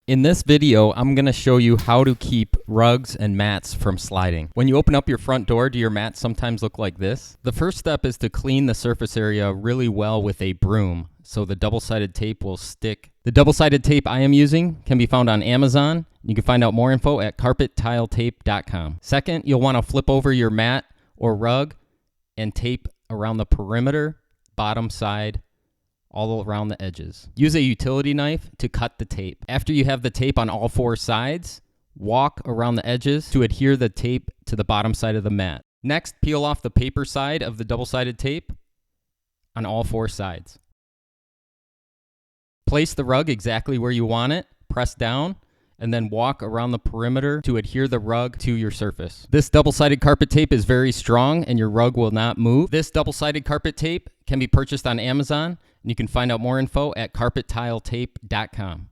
In this video, I'm going to show you how to keep rugs and mats from sliding. When you open up your front door, do your mats sometimes look like this? The first step is to clean the surface area really well with a broom so the double-sided tape will stick. The double-sided tape I am using can be found on Amazon. You can find out more info at carpettape.com. Second, you'll want to flip over your mat or rug and tape around the perimeter, bottom side, all around the edges. Use a utility knife to cut the tape. After you have the tape on all four sides, walk around the edges to adhere the tape to the bottom side of the mat. Next, peel off the paper side of the double-sided tape on all four sides. Place the rug exactly where you want it, press down, and then walk around the perimeter to adhere the rug to your surface. This double-sided carpet tape is very strong and your rug will not move. This double-sided carpet tape can be purchased on Amazon, and you can find out more info at carpettape.com.